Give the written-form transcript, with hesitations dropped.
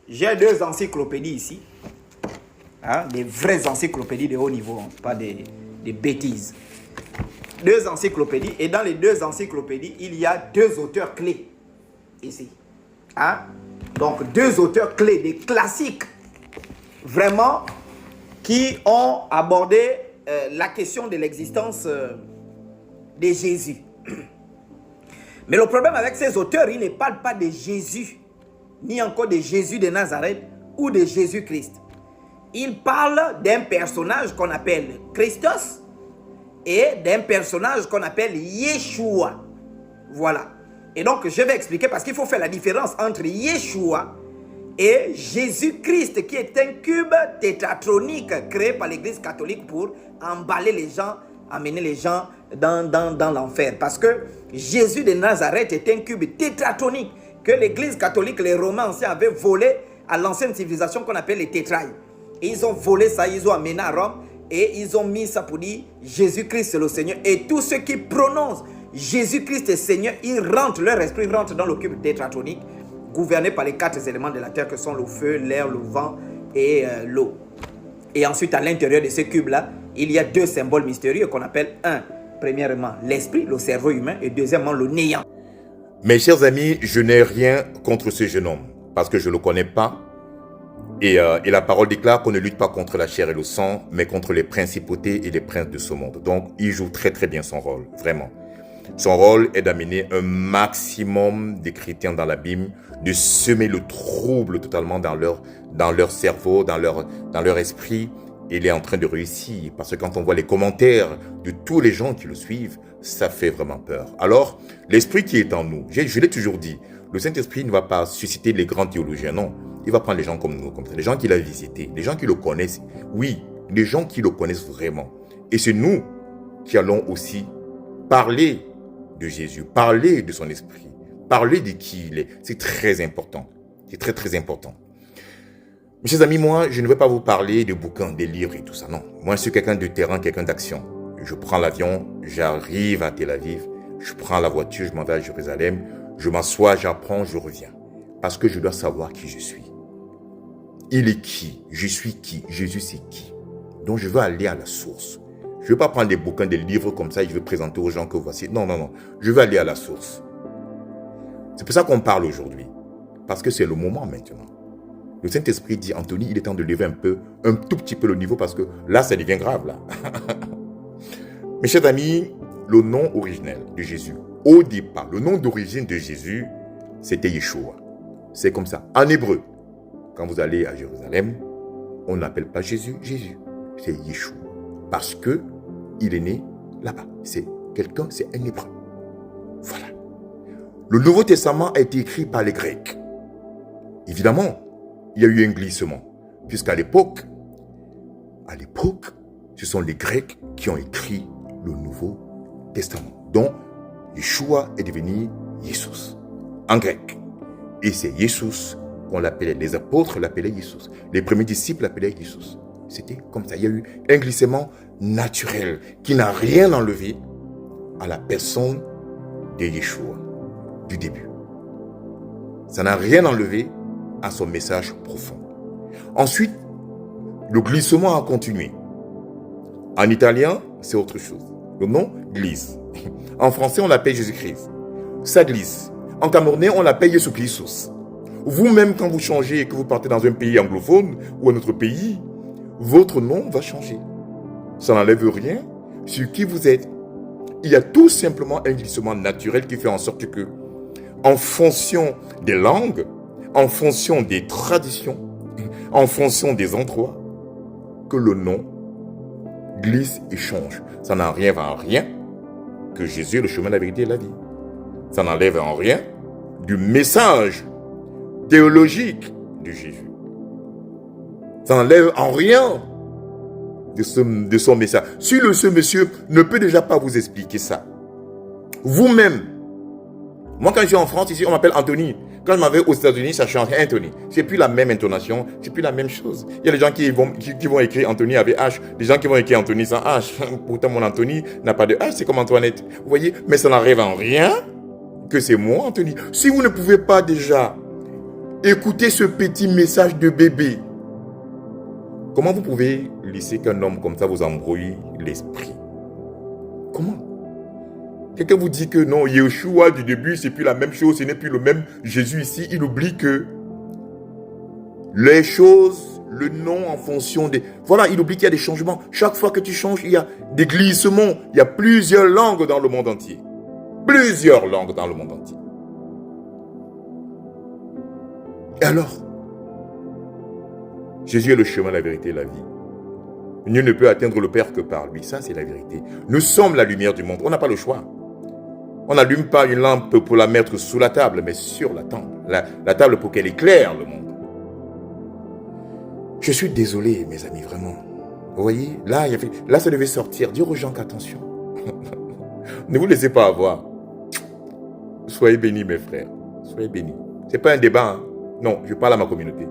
J'ai deux encyclopédies ici. Hein, des vraies encyclopédies de haut niveau, hein, pas des bêtises. Deux encyclopédies. Et dans les deux encyclopédies, il y a deux auteurs clés. Ici. Hein? Donc, deux auteurs clés, des classiques. Vraiment, qui ont abordé la question de l'existence de Jésus. Mais le problème avec ces auteurs, ils ne parlent pas de Jésus, ni encore de Jésus de Nazareth ou de Jésus-Christ. Ils parlent d'un personnage qu'on appelle Christos et d'un personnage qu'on appelle Yeshua. Voilà. Et donc, je vais expliquer parce qu'il faut faire la différence entre Yeshua et Jésus-Christ, qui est un cube tétratronique créé par l'Église catholique pour emballer les gens, amener les gens dans l'enfer. Parce que Jésus de Nazareth est un cube tétratronique que l'Église catholique, les Romains anciens, avaient volé à l'ancienne civilisation qu'on appelle les tétrailles. Et ils ont volé ça, ils ont amené à Rome et ils ont mis ça pour dire Jésus-Christ c'est le Seigneur. Et tous ceux qui prononcent Jésus-Christ est Seigneur, ils rentrent, leur esprit rentre dans le cube tétratronique, gouverné par les quatre éléments de la terre que sont le feu, l'air, le vent et l'eau. Et ensuite, à l'intérieur de ce cube-là, il y a deux symboles mystérieux qu'on appelle premièrement, l'esprit, le cerveau humain, et deuxièmement, le néant. Mes chers amis, je n'ai rien contre ce jeune homme, parce que je ne le connais pas. Et la parole déclare qu'on ne lutte pas contre la chair et le sang, mais contre les principautés et les princes de ce monde. Donc, il joue très très bien son rôle, vraiment. Son rôle est d'amener un maximum de chrétiens dans l'abîme, de semer le trouble totalement dans leur cerveau, dans leur esprit. Il est en train de réussir, parce que quand on voit les commentaires de tous les gens qui le suivent, ça fait vraiment peur. Alors, l'esprit qui est en nous, je l'ai toujours dit, le Saint-Esprit ne va pas susciter les grands théologiens, non. Il va prendre les gens comme nous, comme ça, les gens qu'il a visités, les gens qui le connaissent. Oui, les gens qui le connaissent vraiment. Et c'est nous qui allons aussi parler de Jésus, parler de son esprit, parler de qui il est. C'est très important. C'est très, très important. Mes chers amis, moi, je ne vais pas vous parler de bouquins, des livres et tout ça, non. Moi, je suis quelqu'un de terrain, quelqu'un d'action. Je prends l'avion, j'arrive à Tel Aviv, je prends la voiture, je m'en vais à Jérusalem, je m'assois, j'apprends, je reviens. Parce que je dois savoir qui je suis. Il est qui? Je suis qui? Jésus, c'est qui? Donc, je veux aller à la source. Je ne veux pas prendre des bouquins, des livres comme ça et je veux présenter aux gens que voici. Non, non, non. Je veux aller à la source. C'est pour ça qu'on parle aujourd'hui. Parce que c'est le moment maintenant. Le Saint-Esprit dit, Anthony, il est temps de lever un tout petit peu le niveau parce que là, ça devient grave, là. Mes chers amis, le nom originel de Jésus, au départ, le nom d'origine de Jésus, c'était Yeshua. C'est comme ça. En hébreu, quand vous allez à Jérusalem, on n'appelle pas Jésus, Jésus. C'est Yeshua. Parce que il est né là-bas. C'est quelqu'un, c'est un hébreu. Voilà. Le Nouveau Testament a été écrit par les Grecs. Évidemment, il y a eu un glissement. Puisqu'à l'époque, ce sont les Grecs qui ont écrit le Nouveau Testament. Donc, Yeshua est devenu Jesus en grec. Et c'est Jesus qu'on l'appelait. Les apôtres l'appelaient Jesus. Les premiers disciples l'appelaient Jesus. C'était comme ça. Il y a eu un glissement naturel qui n'a rien enlevé à la personne de Yeshua du début. Ça n'a rien enlevé à son message profond. Ensuite, le glissement a continué. En italien, c'est autre chose. Le nom glisse. En français, on l'appelle Jésus-Christ. Ça glisse. En camerounais, on l'appelle Yesu Christus. Vous-même, quand vous changez et que vous partez dans un pays anglophone ou un autre pays, votre nom va changer. Ça n'enlève rien sur qui vous êtes. Il y a tout simplement un glissement naturel qui fait en sorte que, en fonction des langues, en fonction des traditions, en fonction des endroits, que le nom glisse et change. Ça n'enlève en rien que Jésus est le chemin, la vérité et la vie. Ça n'enlève en rien du message théologique de Jésus. Ça n'enlève en rien de son message. Si ce monsieur ne peut déjà pas vous expliquer ça, vous-même, moi quand je suis en France, ici on m'appelle Anthony. Quand je m'en vais aux États-Unis, ça change Anthony. C'est plus la même intonation, c'est plus la même chose. Il y a des gens qui vont écrire Anthony avec H, des gens qui vont écrire Anthony sans H. Pourtant mon Anthony n'a pas de H, c'est comme Antoinette. Vous voyez, mais ça n'arrive en rien que c'est moi Anthony. Si vous ne pouvez pas déjà Écoutez ce petit message de bébé. Comment vous pouvez laisser qu'un homme comme ça vous embrouille l'esprit? Comment? Quelqu'un vous dit que non, Yeshua du début, c'est plus la même chose, ce n'est plus le même Jésus ici. Il oublie que les choses, le nom en fonction des... Voilà, il oublie qu'il y a des changements. Chaque fois que tu changes, il y a des glissements. Il y a plusieurs langues dans le monde entier. Plusieurs langues dans le monde entier. Et alors, Jésus est le chemin, la vérité et la vie. Nul ne peut atteindre le Père que par lui. Ça, c'est la vérité. Nous sommes la lumière du monde. On n'a pas le choix. On n'allume pas une lampe pour la mettre sous la table, mais sur la table. La table pour qu'elle éclaire le monde. Je suis désolé, mes amis, vraiment. Vous voyez, là, ça devait sortir. Dire aux gens qu'attention. Ne vous laissez pas avoir. Soyez bénis, mes frères. Soyez bénis. Ce n'est pas un débat. Hein. Non, je parle à ma communauté.